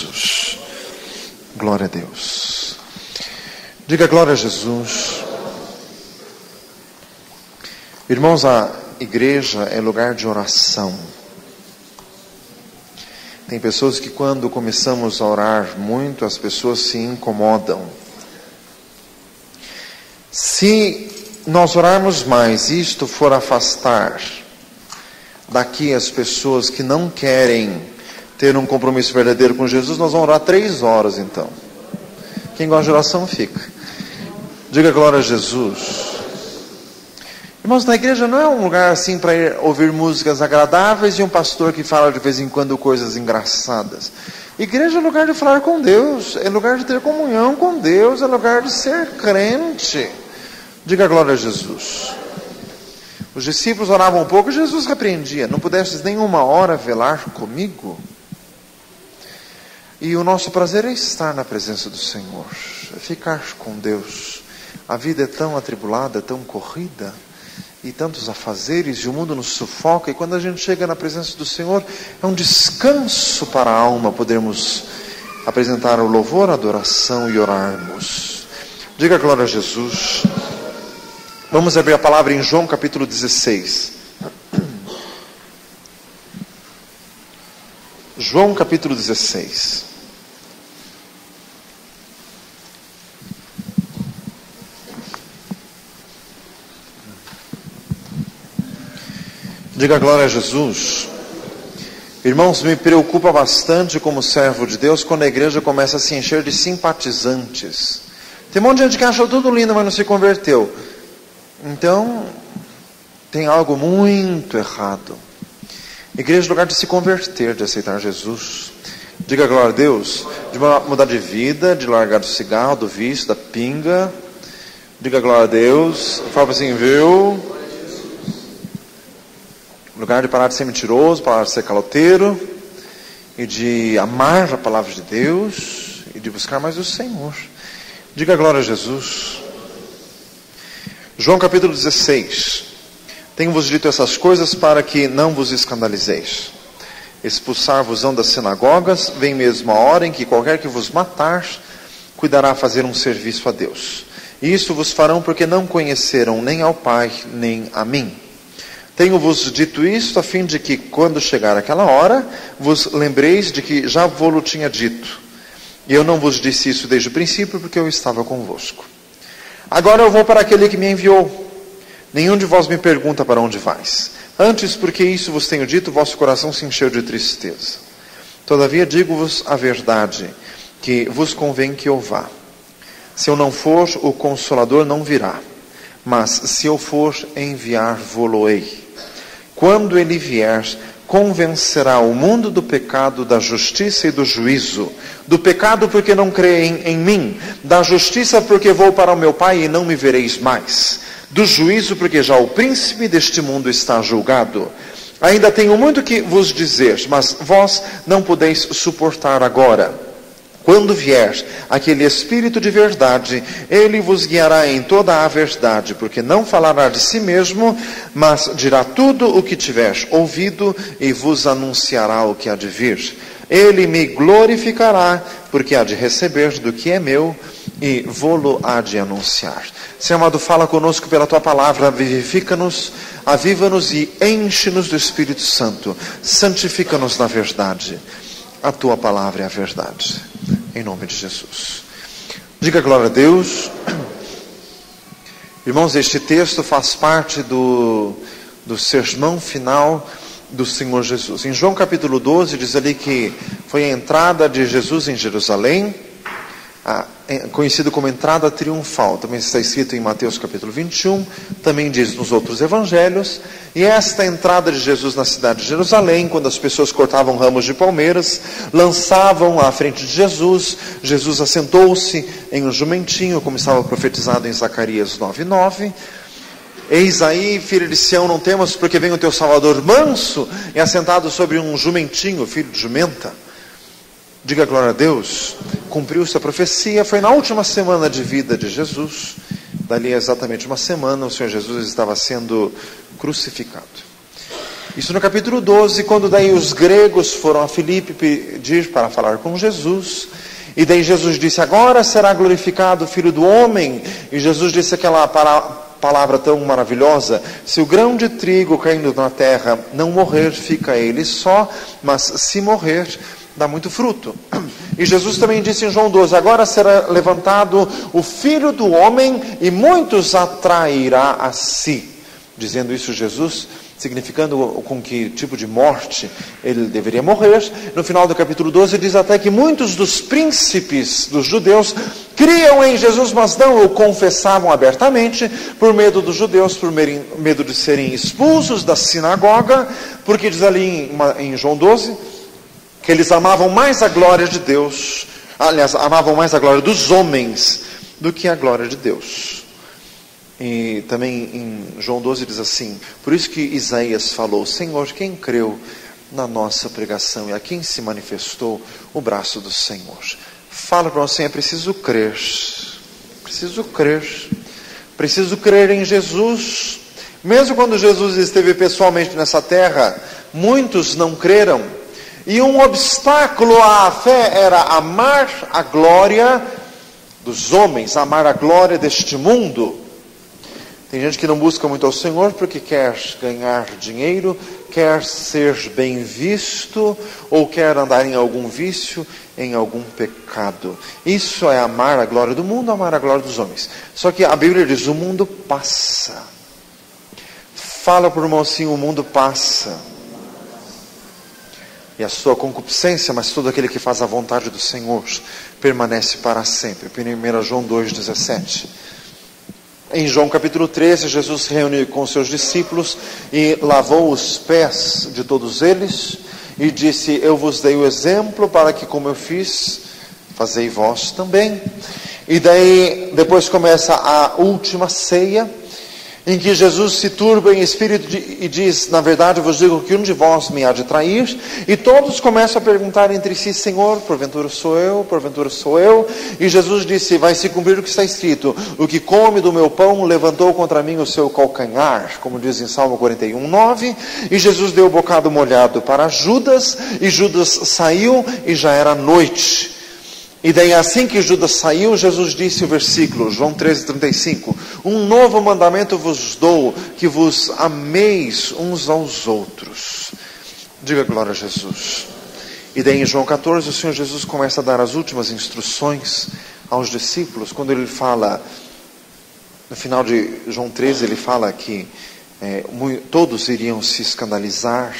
Jesus. Glória a Deus. Diga glória a Jesus. Irmãos, a igreja é lugar de oração. Tem pessoas que quando começamos a orar muito, as pessoas se incomodam. Se nós orarmos mais e isto for afastar daqui as pessoas que não querem ter um compromisso verdadeiro com Jesus, nós vamos orar 3 horas então. Quem gosta de oração fica. Diga glória a Jesus. Irmãos, na igreja não é um lugar assim para ir ouvir músicas agradáveis e um pastor que fala de vez em quando coisas engraçadas. Igreja é lugar de falar com Deus, é lugar de ter comunhão com Deus, é lugar de ser crente. Diga glória a Jesus. Os discípulos oravam um pouco e Jesus repreendia: não pudestes nem 1 hora velar comigo? E o nosso prazer é estar na presença do Senhor, é ficar com Deus. A vida é tão atribulada, tão corrida, e tantos afazeres, e o mundo nos sufoca, e quando a gente chega na presença do Senhor, é um descanso para a alma podermos apresentar o louvor, a adoração e orarmos. Diga glória a Jesus. Vamos abrir a palavra em João capítulo 16. João capítulo 16. Diga glória a Jesus. Irmãos, me preocupa bastante como servo de Deus quando a igreja começa a se encher de simpatizantes. Tem um monte de gente que achou tudo lindo, mas não se converteu. Então, tem algo muito errado. Igreja é lugar de se converter, de aceitar Jesus. Diga glória a Deus. De mudar de vida, de largar do cigarro, do vício, da pinga. Diga glória a Deus. Fala assim, viu? Lugar de parar de ser mentiroso, parar de ser caloteiro, e de amar a palavra de Deus, e de buscar mais o Senhor. Diga glória a Jesus. João capítulo 16. Tenho-vos dito essas coisas para que não vos escandalizeis. Expulsar-vos-ão das sinagogas, vem mesmo a hora em que qualquer que vos matar, cuidará a fazer um serviço a Deus. E isso vos farão porque não conheceram nem ao Pai, nem a mim. Tenho-vos dito isto a fim de que, quando chegar aquela hora, vos lembreis de que já vou-lo tinha dito. E eu não vos disse isso desde o princípio, porque eu estava convosco. Agora eu vou para aquele que me enviou. Nenhum de vós me pergunta para onde vais. Antes, porque isso vos tenho dito, vosso coração se encheu de tristeza. Todavia digo-vos a verdade, que vos convém que eu vá. Se eu não for, o Consolador não virá. Mas se eu for, enviar-vos-ei. Quando ele vier, convencerá o mundo do pecado, da justiça e do juízo. Do pecado porque não creem em mim. Da justiça porque vou para o meu Pai e não me vereis mais. Do juízo porque já o príncipe deste mundo está julgado. Ainda tenho muito que vos dizer, mas vós não podeis suportar agora. Quando vier aquele Espírito de verdade, ele vos guiará em toda a verdade, porque não falará de si mesmo, mas dirá tudo o que tiver ouvido e vos anunciará o que há de vir. Ele me glorificará, porque há de receber do que é meu e vô-lo há de anunciar. Senhor amado, fala conosco pela tua palavra, vivifica-nos, aviva-nos e enche-nos do Espírito Santo. Santifica-nos na verdade. A tua palavra é a verdade. Em nome de Jesus. Diga glória a Deus. Irmãos, este texto faz parte do sermão final do Senhor Jesus. Em João capítulo 12 diz ali que foi a entrada de Jesus em Jerusalém, conhecido como entrada triunfal. Também está escrito em Mateus capítulo 21, também diz nos outros evangelhos. E esta entrada de Jesus na cidade de Jerusalém, quando as pessoas cortavam ramos de palmeiras, lançavam à frente de Jesus, Jesus assentou-se em um jumentinho, como estava profetizado em Zacarias 9:9. Eis aí, filho de Sião, não temas, porque vem o teu Salvador manso e assentado sobre um jumentinho, filho de jumenta. Diga glória a Deus. Cumpriu-se a profecia. Foi na última semana de vida de Jesus. Dali a exatamente uma semana, o Senhor Jesus estava sendo crucificado. Isso no capítulo 12, quando daí os gregos foram a Filipe pedir para falar com Jesus. E daí Jesus disse: agora será glorificado o Filho do Homem. E Jesus disse aquela palavra tão maravilhosa: se o grão de trigo caindo na terra não morrer, fica ele só, mas se morrer, dá muito fruto. E Jesus também disse em João 12: agora será levantado o Filho do Homem e muitos atrairá a si. Dizendo isso Jesus, significando com que tipo de morte ele deveria morrer. No final do capítulo 12 diz até que muitos dos príncipes dos judeus criam em Jesus, mas não o confessavam abertamente, por medo dos judeus, por medo de serem expulsos da sinagoga, porque diz ali em João 12, que eles amavam mais a glória de Deus, aliás, amavam mais a glória dos homens do que a glória de Deus. E também em João 12 diz assim: por isso que Isaías falou: Senhor, quem creu na nossa pregação e a quem se manifestou o braço do Senhor? Fala para você: é preciso crer, preciso crer em Jesus. Mesmo quando Jesus esteve pessoalmente nessa terra, muitos não creram, e um obstáculo à fé era amar a glória dos homens, amar a glória deste mundo. Tem gente que não busca muito ao Senhor porque quer ganhar dinheiro, quer ser bem visto, ou quer andar em algum vício, em algum pecado. Isso é amar a glória do mundo, amar a glória dos homens. Só que a Bíblia diz: o mundo passa. Fala para o irmão assim: o mundo passa. E a sua concupiscência, mas todo aquele que faz a vontade do Senhor, permanece para sempre. 1 João 2,17. Em João capítulo 13, Jesus se reuniu com os seus discípulos e lavou os pés de todos eles e disse: eu vos dei o exemplo para que, como eu fiz, fazei vós também. E daí depois começa a última ceia, em que Jesus se turba em espírito e diz: na verdade vos digo que um de vós me há de trair. E todos começam a perguntar entre si: Senhor, porventura sou eu? Porventura sou eu? E Jesus disse: vai se cumprir o que está escrito: o que come do meu pão levantou contra mim o seu calcanhar, como diz em Salmo 41:9. E Jesus deu o bocado molhado para Judas, e Judas saiu e já era noite. E daí assim que Judas saiu, Jesus disse o versículo, João 13:35, um novo mandamento vos dou, que vos ameis uns aos outros. Diga glória a Jesus. E daí em João 14, o Senhor Jesus começa a dar as últimas instruções aos discípulos, quando ele fala, no final de João 13, ele fala que todos iriam se escandalizar.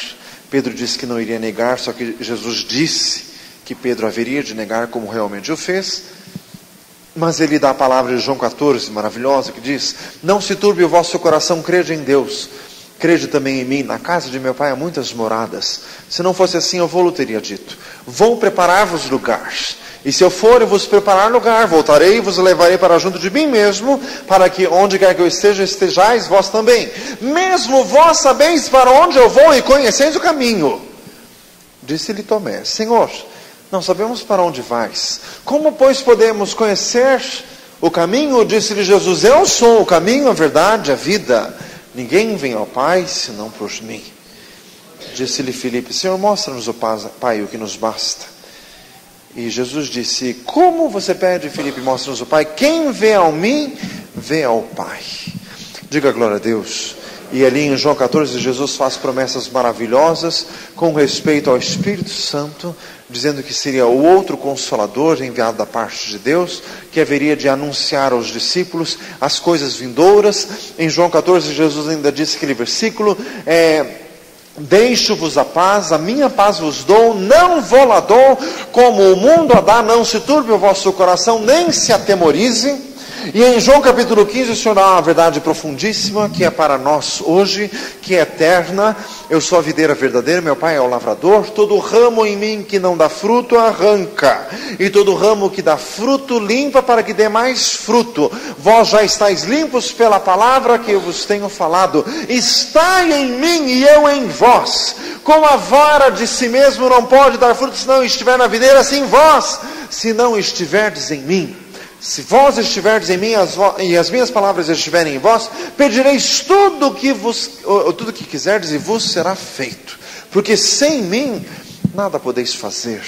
Pedro disse que não iria negar, só que Jesus disse que Pedro haveria de negar, como realmente o fez. Mas ele dá a palavra de João 14, maravilhosa, que diz: não se turbe o vosso coração, crede em Deus, crede também em mim. Na casa de meu pai há muitas moradas. Se não fosse assim, eu vou-lhe teria dito: vou preparar-vos lugar. E se eu for e vos preparar lugar, voltarei e vos levarei para junto de mim mesmo, para que onde quer que eu esteja, estejais vós também. Mesmo vós sabeis para onde eu vou e conheceis o caminho. Disse-lhe Tomé: Senhor, não sabemos para onde vais. Como, pois, podemos conhecer o caminho? Disse-lhe Jesus: eu sou o caminho, a verdade, a vida. Ninguém vem ao Pai, senão por mim. Disse-lhe Filipe: Senhor, mostra-nos o Pai, o que nos basta. E Jesus disse: como você pede, Filipe, mostra-nos o Pai? Quem vê ao mim, vê ao Pai. Diga glória a Deus. E ali em João 14, Jesus faz promessas maravilhosas com respeito ao Espírito Santo, dizendo que seria o outro Consolador enviado da parte de Deus, que haveria de anunciar aos discípulos as coisas vindouras. Em João 14, Jesus ainda disse aquele versículo: deixo-vos a paz, a minha paz vos dou, não vou-la dou, como o mundo a dá, não se turbe o vosso coração, nem se atemorize. E em João capítulo 15, o Senhor dá uma verdade profundíssima, que é para nós hoje, que é eterna. Eu sou a videira verdadeira, meu Pai é o lavrador. Todo ramo em mim que não dá fruto, arranca. E todo ramo que dá fruto, limpa, para que dê mais fruto. Vós já estáis limpos pela palavra que eu vos tenho falado. Estai em mim e eu em vós. Como a vara de si mesmo não pode dar fruto se não estiver na videira, assim vós, se não estiverdes em mim. Se vós estiverdes em mim e as minhas palavras estiverem em vós, pedireis tudo que quiserdes e vos será feito. Porque sem mim nada podeis fazer.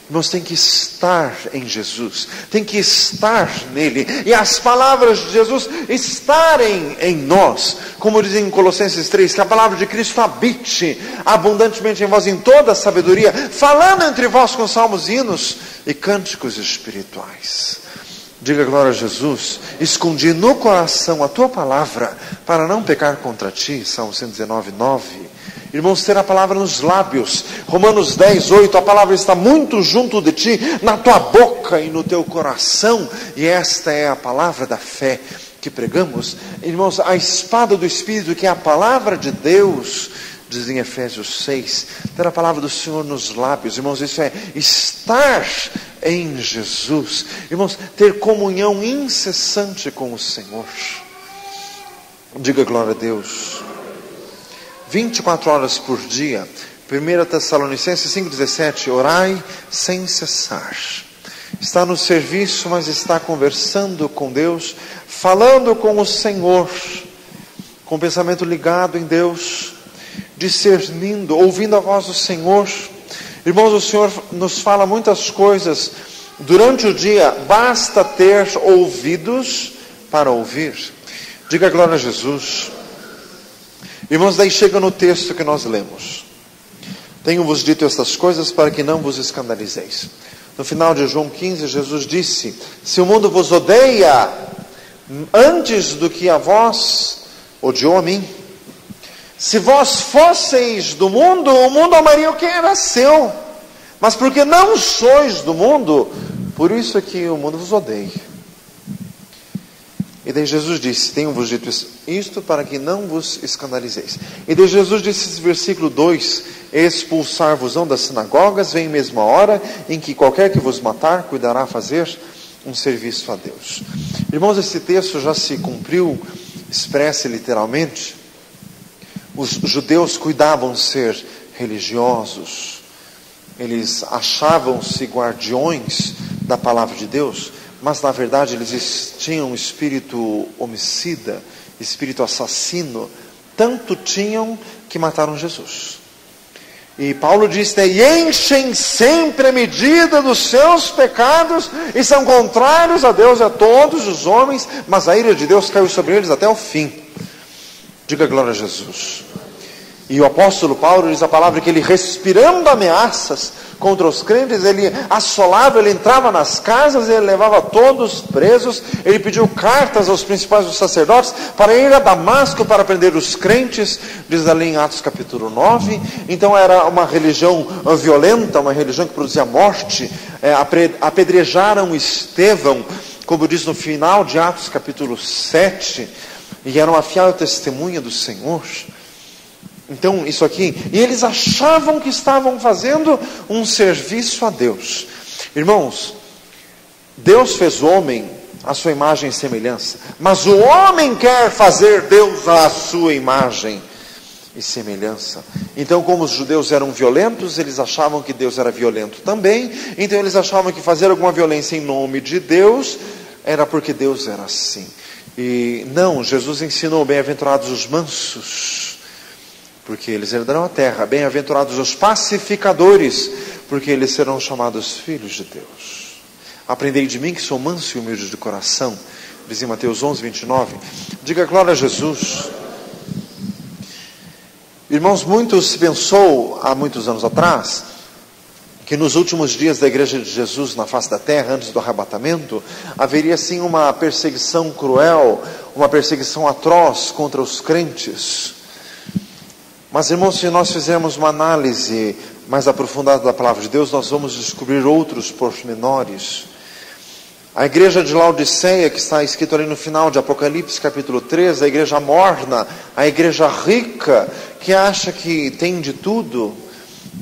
Irmãos, tem que estar em Jesus, tem que estar nele, e as palavras de Jesus estarem em nós, como diz em Colossenses 3, que a palavra de Cristo habite abundantemente em vós em toda a sabedoria, falando entre vós com salmos, hinos e cânticos espirituais. Diga glória a Jesus. Escondi no coração a tua palavra, para não pecar contra ti. Salmo 119, 9. Irmãos, ter a palavra nos lábios. Romanos 10, 8. A palavra está muito junto de ti, na tua boca e no teu coração. E esta é a palavra da fé que pregamos. Irmãos, a espada do Espírito, que é a palavra de Deus, diz em Efésios 6, ter a palavra do Senhor nos lábios. Irmãos, isso é estar em Jesus. Irmãos, ter comunhão incessante com o Senhor. Diga glória a Deus. 24 horas por dia. 1 Tessalonicenses 5,17. Orai sem cessar. Está no serviço, mas está conversando com Deus, falando com o Senhor, com o pensamento ligado em Deus, discernindo, ouvindo a voz do Senhor. Irmãos, o Senhor nos fala muitas coisas durante o dia, basta ter ouvidos para ouvir. Diga glória a Jesus. Irmãos, daí chega no texto que nós lemos. Tenho-vos dito estas coisas para que não vos escandalizeis. No final de João 15, Jesus disse: se o mundo vos odeia antes do que a vós odiou a mim, se vós fosseis do mundo, o mundo amaria o que era seu. Mas porque não sois do mundo, por isso é que o mundo vos odeia. E daí Jesus disse: tenho-vos dito isto para que não vos escandalizeis. E daí Jesus disse, versículo 2: expulsar-vos-ão das sinagogas, vem mesmo a hora em que qualquer que vos matar, cuidará fazer um serviço a Deus. Irmãos, esse texto já se cumpriu, expressa literalmente. Os judeus cuidavam ser religiosos, eles achavam-se guardiões da palavra de Deus, mas na verdade eles tinham um espírito homicida, espírito assassino, tanto tinham que mataram Jesus. E Paulo diz, né, e enchem sempre a medida dos seus pecados, e são contrários a Deus e a todos os homens, mas a ira de Deus caiu sobre eles até o fim. Diga glória a Jesus. E o apóstolo Paulo diz a palavra que ele, respirando ameaças contra os crentes, ele assolava, ele entrava nas casas, ele levava todos presos, ele pediu cartas aos principais dos sacerdotes para ir a Damasco para prender os crentes, diz ali em Atos capítulo 9. Então era uma religião violenta, uma religião que produzia morte. Apedrejaram Estevão, como diz no final de Atos capítulo 7, e era uma fiel testemunha do Senhor. Então, isso aqui, e eles achavam que estavam fazendo um serviço a Deus. Irmãos, Deus fez o homem à sua imagem e semelhança, mas o homem quer fazer Deus à sua imagem e semelhança. Então, como os judeus eram violentos, eles achavam que Deus era violento também. Então eles achavam que fazer alguma violência em nome de Deus era porque Deus era assim. E não, Jesus ensinou: bem-aventurados os mansos, porque eles herdarão a terra. Bem-aventurados os pacificadores, porque eles serão chamados filhos de Deus. Aprendei de mim que sou manso e humilde de coração, diz em Mateus 11, 29. Diga glória a Jesus. Irmãos, muito se pensou há muitos anos atrás que nos últimos dias da igreja de Jesus na face da terra, antes do arrebatamento, haveria sim uma perseguição cruel, uma perseguição atroz contra os crentes. Mas, irmãos, se nós fizermos uma análise mais aprofundada da palavra de Deus, nós vamos descobrir outros pormenores. A igreja de Laodiceia, que está escrito ali no final de Apocalipse capítulo 3, a igreja morna, a igreja rica, que acha que tem de tudo.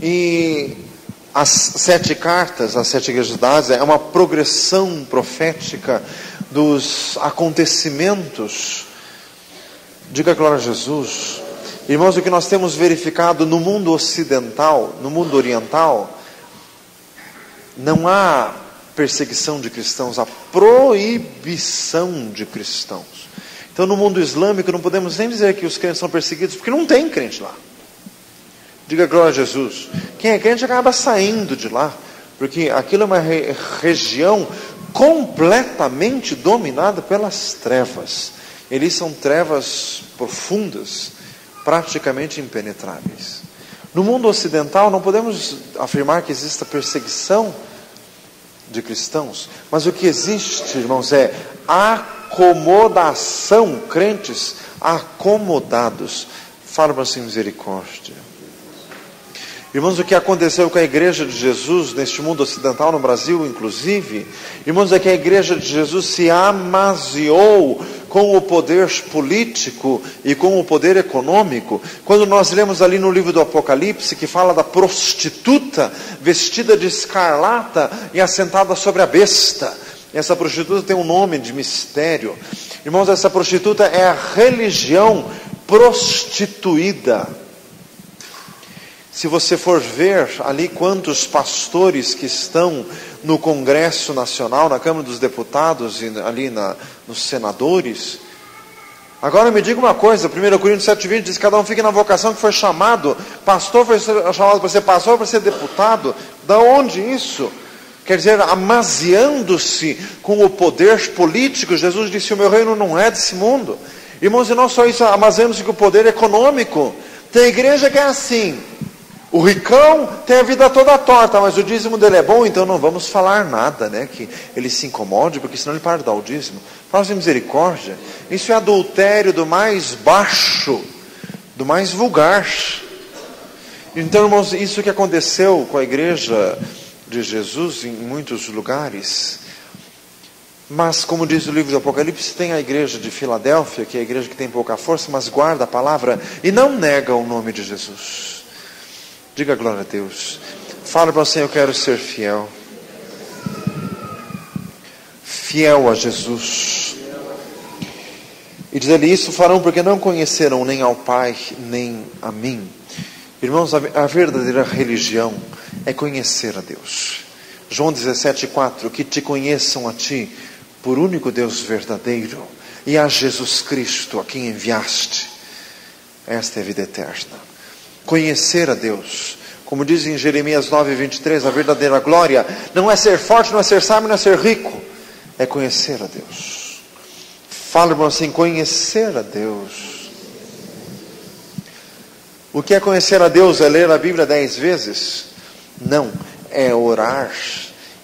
E as 7 cartas, as 7 igrejas da Ásia, é uma progressão profética dos acontecimentos. Diga glória a Jesus. Irmãos, o que nós temos verificado no mundo ocidental, no mundo oriental, não há perseguição de cristãos, a proibição de cristãos. Então, no mundo islâmico, não podemos nem dizer que os crentes são perseguidos, porque não tem crente lá. Diga glória a Jesus. Quem é crente acaba saindo de lá, porque aquilo é uma região completamente dominada pelas trevas. Eles são trevas profundas, praticamente impenetráveis. No mundo ocidental, não podemos afirmar que exista perseguição de cristãos, mas o que existe, irmãos, é acomodação, crentes acomodados. Fala para assim, misericórdia. Irmãos, o que aconteceu com a igreja de Jesus neste mundo ocidental, no Brasil inclusive, irmãos, é que a igreja de Jesus se amaziou com o poder político e com o poder econômico. Quando nós lemos ali no livro do Apocalipse, que fala da prostituta vestida de escarlata e assentada sobre a besta. Essa prostituta tem um nome de mistério. Irmãos, essa prostituta é a religião prostituída. Se você for ver ali quantos pastores que estão no Congresso Nacional, na Câmara dos Deputados e ali nos senadores. Agora me diga uma coisa, 1 Coríntios 7,20 diz que cada um fique na vocação que foi chamado. Pastor foi chamado para ser pastor, para ser deputado. Da onde isso? Quer dizer, amaziando-se com o poder político. Jesus disse, o meu reino não é desse mundo. Irmãos, e não só isso, amaziando-se com o poder econômico. Tem igreja que é assim. O ricão tem a vida toda torta, mas o dízimo dele é bom, então não vamos falar nada, né? Que ele se incomode, porque senão ele para de dar o dízimo. Fala de misericórdia. Isso é adultério do mais baixo, do mais vulgar. Então, irmãos, isso que aconteceu com a igreja de Jesus em muitos lugares. Mas, como diz o livro do Apocalipse, tem a igreja de Filadélfia, que é a igreja que tem pouca força, mas guarda a palavra e não nega o nome de Jesus. Diga glória a Deus. Fala para você, eu quero ser fiel. Fiel a Jesus. E diz ele, isso farão porque não conheceram nem ao Pai, nem a mim. Irmãos, a verdadeira religião é conhecer a Deus. João 17,4, que te conheçam a ti, por único Deus verdadeiro, e a Jesus Cristo, a quem enviaste. Esta é a vida eterna. Conhecer a Deus, como diz em Jeremias 9,23, a verdadeira glória não é ser forte, não é ser sábio, não é ser rico, é conhecer a Deus. Fala, irmão, assim, conhecer a Deus. O que é conhecer a Deus? É ler a Bíblia 10 vezes? Não, é orar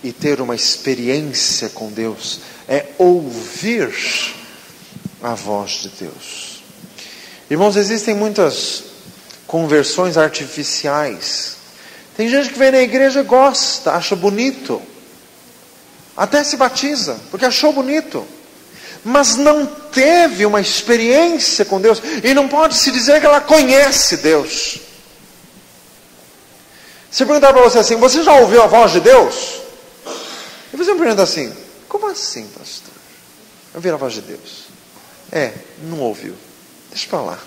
e ter uma experiência com Deus, é ouvir a voz de Deus. Irmãos, existem muitas conversões artificiais. Tem gente que vem na igreja e gosta, acha bonito, até se batiza, porque achou bonito, mas não teve uma experiência com Deus, e não pode se dizer que ela conhece Deus. Se eu perguntar para você assim, você já ouviu a voz de Deus? E você me pergunta assim, como assim, pastor? Ouvir a voz de Deus? Não ouviu. Deixa para lá.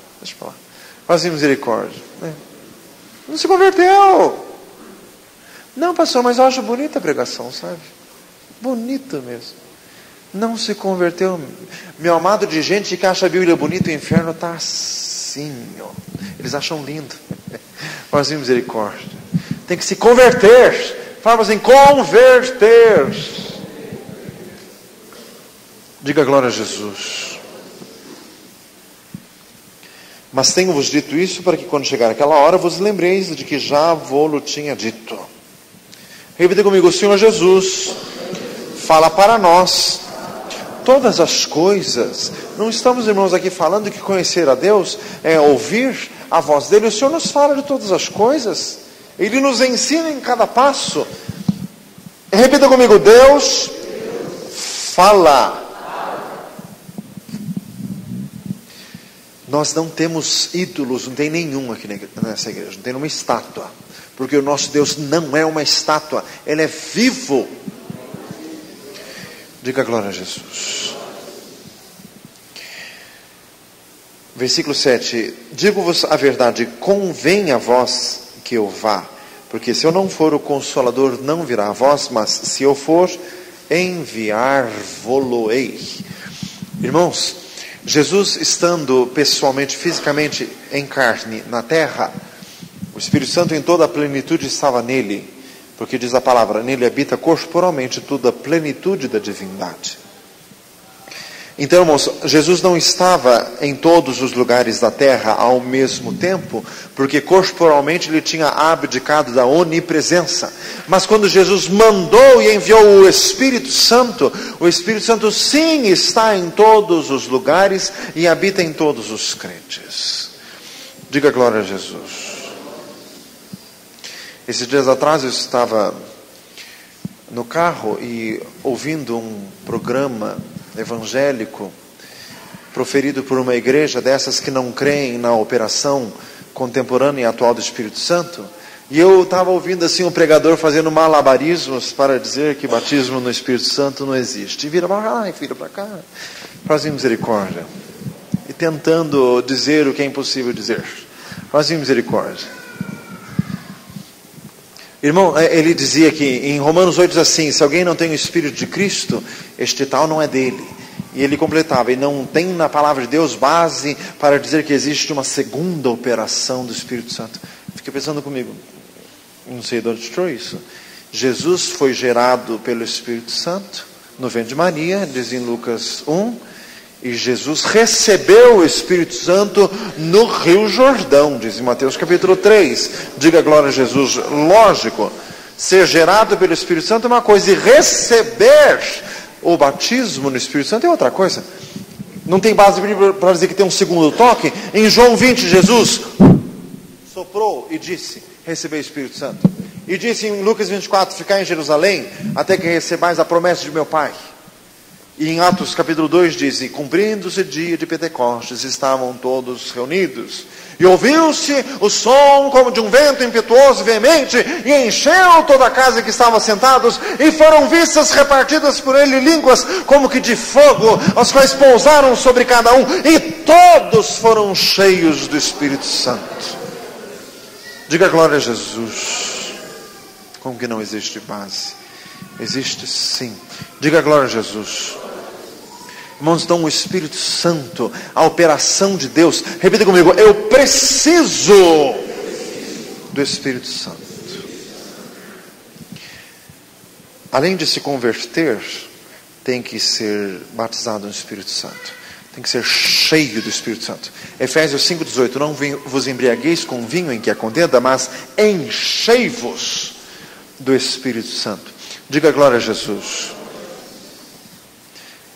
Faz misericórdia. Não se converteu. Não, pastor, mas eu acho bonita a pregação, sabe? Bonita mesmo. Não se converteu. Meu amado, de gente que acha a Bíblia bonita, o inferno está assim, ó. Eles acham lindo. Faz misericórdia. Tem que se converter. Fala assim, converter. Diga glória a Jesus. Mas tenho-vos dito isso para que quando chegar aquela hora vos lembreis de que já vou-lo tinha dito. Repita comigo, o Senhor Jesus fala para nós todas as coisas. Não estamos, irmãos, aqui falando que conhecer a Deus é ouvir a voz dele. O Senhor nos fala de todas as coisas. Ele nos ensina em cada passo. Repita comigo, Deus fala. Nós não temos ídolos, não tem nenhum aqui nessa igreja, não tem nenhuma estátua, porque o nosso Deus não é uma estátua, Ele é vivo. Diga glória a Jesus. Versículo 7, digo-vos a verdade, convém a vós que eu vá, Porque se eu não for, o Consolador não virá a vós, mas se eu for, enviar-vos-ei. Irmãos, Jesus estando pessoalmente, fisicamente em carne na terra, o Espírito Santo em toda a plenitude estava nele, porque diz a palavra, nele habita corporalmente toda a plenitude da divindade. Então, irmãos, Jesus não estava em todos os lugares da terra ao mesmo tempo, porque corporalmente ele tinha abdicado da onipresença. Mas quando Jesus mandou e enviou o Espírito Santo sim está em todos os lugares e habita em todos os crentes. Diga glória a Jesus. Esses dias atrás eu estava no carro e ouvindo um programa evangélico proferido por uma igreja dessas que não creem na operação contemporânea e atual do Espírito Santo, e eu estava ouvindo assim um pregador fazendo malabarismos para dizer que batismo no Espírito Santo não existe, e vira para cá e vira para cá, fazia misericórdia, e tentando dizer o que é impossível dizer, fazia misericórdia. Irmão, ele dizia que em Romanos 8 diz assim, se alguém não tem o Espírito de Cristo, este tal não é dele. E ele completava, e não tem na palavra de Deus base para dizer que existe uma segunda operação do Espírito Santo. Fiquei pensando comigo, não sei de onde tirou isso. Jesus foi gerado pelo Espírito Santo no ventre de Maria, diz em Lucas 1, e Jesus recebeu o Espírito Santo no Rio Jordão, diz em Mateus capítulo 3. Diga glória a Jesus. Lógico, ser gerado pelo Espírito Santo é uma coisa, e receber o batismo no Espírito Santo é outra coisa. Não tem base para dizer que tem um segundo toque. Em João 20, Jesus soprou e disse, recebei o Espírito Santo. E disse em Lucas 24, ficai em Jerusalém, até que recebais a promessa de meu Pai. E em Atos capítulo 2 diz, e cumprindo-se o dia de Pentecostes, estavam todos reunidos. E ouviu-se o som como de um vento impetuoso e veemente, e encheu toda a casa em que estavam sentados, e foram vistas repartidas por ele línguas como que de fogo, as quais pousaram sobre cada um, e todos foram cheios do Espírito Santo. Diga glória a Jesus. Como que não existe base? Existe sim. Diga glória a Jesus. Irmãos, então o Espírito Santo, a operação de Deus, repita comigo, eu preciso do Espírito Santo. Além de se converter, tem que ser batizado no Espírito Santo. Tem que ser cheio do Espírito Santo. Efésios 5,18, não vos embriagueis com vinho em que há contenda, mas enchei-vos do Espírito Santo. Diga glória a Jesus.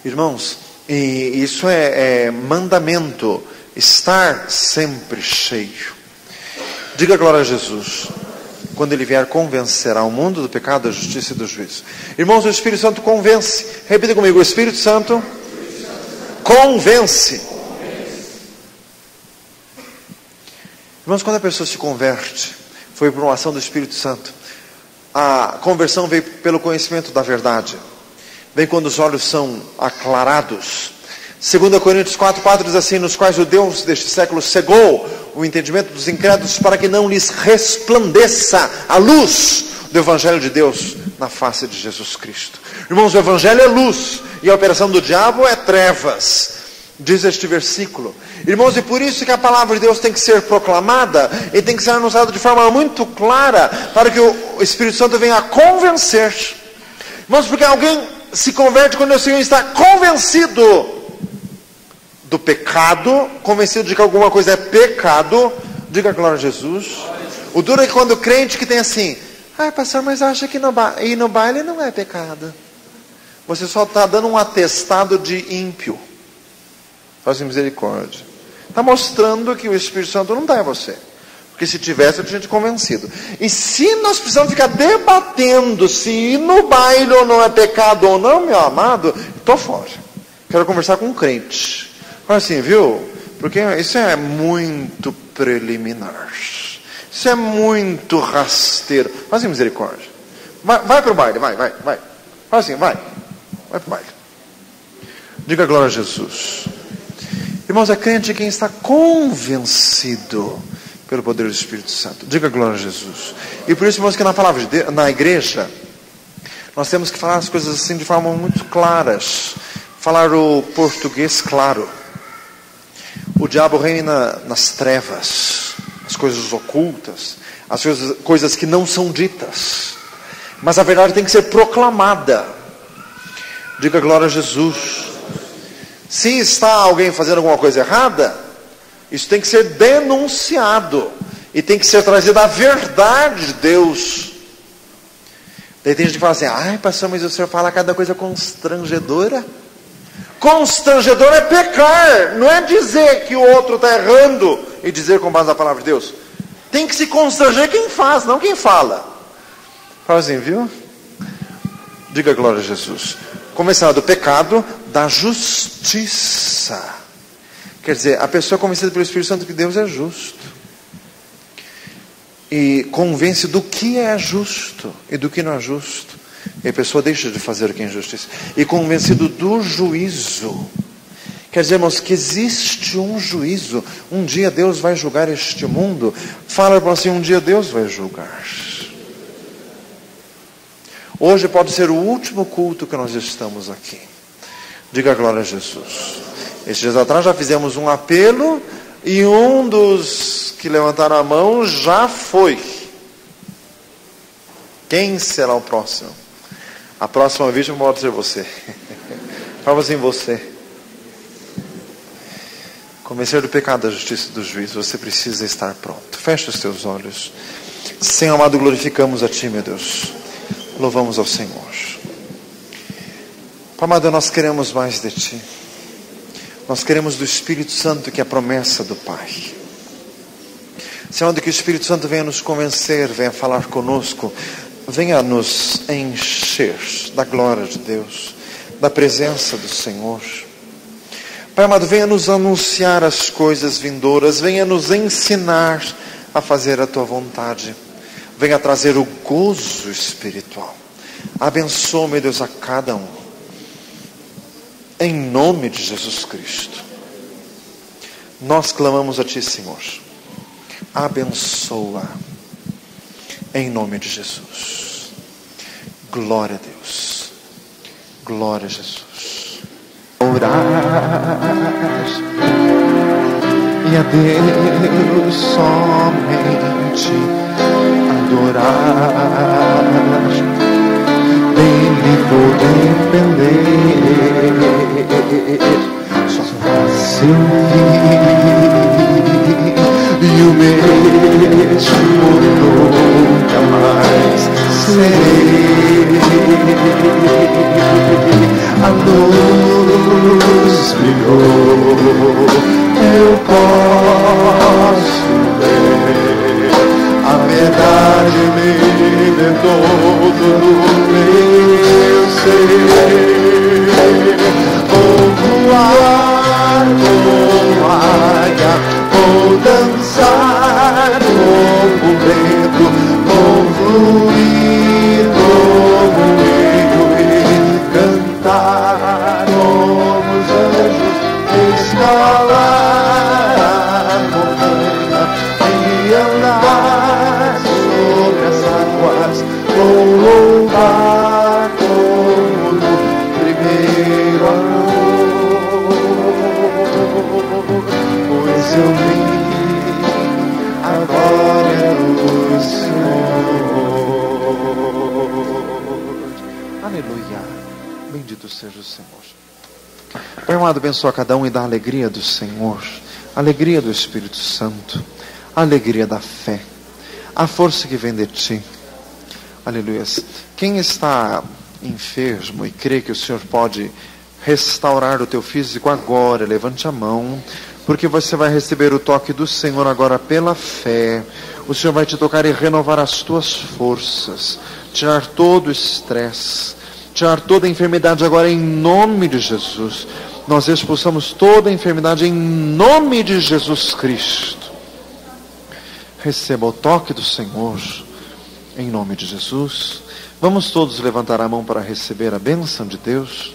Irmãos, e isso é mandamento, estar sempre cheio. Diga glória a Jesus. Quando ele vier, convencerá o mundo do pecado, da justiça e do juízo. Irmãos, o Espírito Santo convence. Repita comigo, o Espírito Santo convence. Irmãos, quando a pessoa se converte, foi por uma ação do Espírito Santo. A conversão veio pelo conhecimento da verdade. Vem quando os olhos são aclarados. 2 Coríntios 4,4 diz assim, nos quais o Deus deste século cegou o entendimento dos incrédulos para que não lhes resplandeça a luz do Evangelho de Deus na face de Jesus Cristo. Irmãos, o Evangelho é luz e a operação do diabo é trevas, diz este versículo. Irmãos, e por isso que a palavra de Deus tem que ser proclamada e tem que ser anunciada de forma muito clara para que o Espírito Santo venha a convencer. Irmãos, porque alguém se converte quando o Senhor está convencido do pecado, convencido de que alguma coisa é pecado. Diga glória a Jesus. O duro é quando o crente que tem assim, pastor, mas acha que ir no baile não é pecado. Você só está dando um atestado de ímpio. Faz misericórdia. Está mostrando que o Espírito Santo não está em você. Porque se tivesse, eu tinha te convencido. E se nós precisamos ficar debatendo se ir no baile ou não é pecado ou não, meu amado, estou fora. Quero conversar com um crente. Fala assim, viu? Porque isso é muito preliminar. Isso é muito rasteiro. Faz misericórdia. Vai para o baile, vai. Fala assim, vai para o baile. Diga glória a Jesus. Irmãos, é crente quem está convencido pelo poder do Espírito Santo. Diga glória a Jesus. E por isso, irmãos, que na palavra de Deus, na igreja, nós temos que falar as coisas assim de forma muito claras. Falar o português claro. O diabo reina nas trevas, as coisas ocultas, as coisas que não são ditas. Mas a verdade tem que ser proclamada. Diga glória a Jesus. Se está alguém fazendo alguma coisa errada, isso tem que ser denunciado. E tem que ser trazida a verdade de Deus. Daí tem gente que fala assim: ai pastor, mas o senhor fala cada coisa constrangedora. Constrangedor é pecar, não é dizer que o outro está errando e dizer com base na palavra de Deus. Tem que se constranger quem faz, não quem fala. Fala assim, viu? Diga glória a Jesus. Convencida do pecado, da justiça. Quer dizer, a pessoa é convencida pelo Espírito Santo que Deus é justo. E convence do que é justo e do que não é justo. E a pessoa deixa de fazer o que é injustiça. E convencido do juízo. Quer dizer, irmãos, que existe um juízo. Um dia Deus vai julgar este mundo. Fala para assim, um dia Deus vai julgar. Hoje pode ser o último culto que nós estamos aqui. Diga glória a Jesus. Esses dias atrás já fizemos um apelo. E um dos que levantaram a mão já foi. Quem será o próximo? A próxima vítima pode ser você. Fala assim, você. Convencer do pecado, da justiça e do juízo, você precisa estar pronto. Feche os teus olhos. Senhor amado, glorificamos a Ti, meu Deus. Louvamos ao Senhor. Pai amado, nós queremos mais de Ti. Nós queremos do Espírito Santo, que é a promessa do Pai. Senhor, que o Espírito Santo venha nos convencer, venha falar conosco, venha nos encher da glória de Deus, da presença do Senhor. Pai amado, venha nos anunciar as coisas vindouras, venha nos ensinar a fazer a Tua vontade, venha trazer o gozo espiritual. Abençoa, meu Deus, a cada um, em nome de Jesus Cristo. Nós clamamos a Ti, Senhor. Abençoa, em nome de Jesus. Glória a Deus. Glória a Jesus. Orar e a Deus somente adorar, dele vou depender, só fácil e o mesmo nunca mais serei. A luz brilhou, eu posso ver, a verdade me libertou do meu ser. Vou voar como águia, vou dançar como vento, vou fluir como rio e cantar como os anjos, escalar a montanha e andar sobre as águas, vou louvar como no primeiro amor, pois eu vi a glória do Senhor. Aleluia. Bendito seja o Senhor. Pai amado, abençoa cada um e dá a alegria do Senhor, a alegria do Espírito Santo, a alegria da fé, a força que vem de Ti. Aleluia. Quem está enfermo e crê que o Senhor pode restaurar o teu físico agora, levante a mão, porque você vai receber o toque do Senhor agora pela fé. O Senhor vai te tocar e renovar as tuas forças, tirar todo o estresse, tirar toda a enfermidade agora em nome de Jesus. Nós expulsamos toda a enfermidade em nome de Jesus Cristo. Receba o toque do Senhor em nome de Jesus. Vamos todos levantar a mão para receber a bênção de Deus.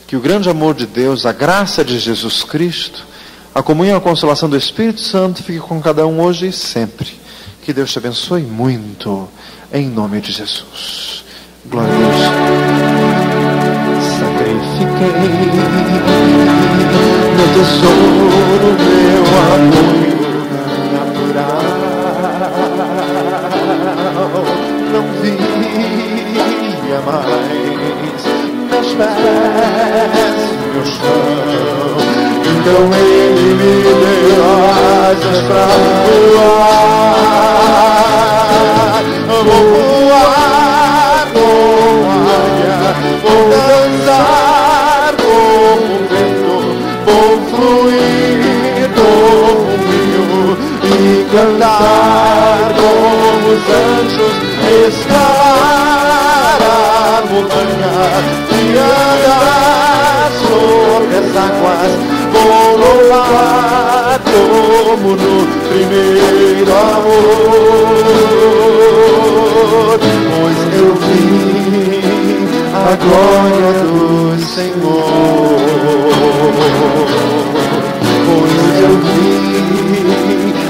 Que o grande amor de Deus, a graça de Jesus Cristo, A comunhão e a consolação do Espírito Santo fique com cada um hoje e sempre. Que Deus te abençoe muito, em nome de Jesus. Glória a Deus. Sacrifiquei meu tesouro, meu apoio natural. Não via mais meus pés no chão. Então Ele me deu asas pra voar. Vou voar como águia, vou dançar como vento, vou fluir como rio e cantar como os anjos, escalar a montanha e andar sobre as águas. Vou louvar como no primeiro amor, pois eu vi a glória do Senhor, pois eu vi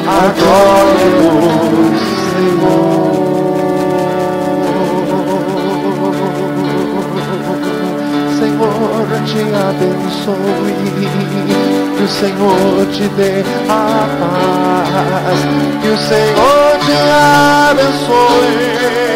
a glória do Senhor. Senhor, te abençoe, que o Senhor te dê a paz, que o Senhor te abençoe.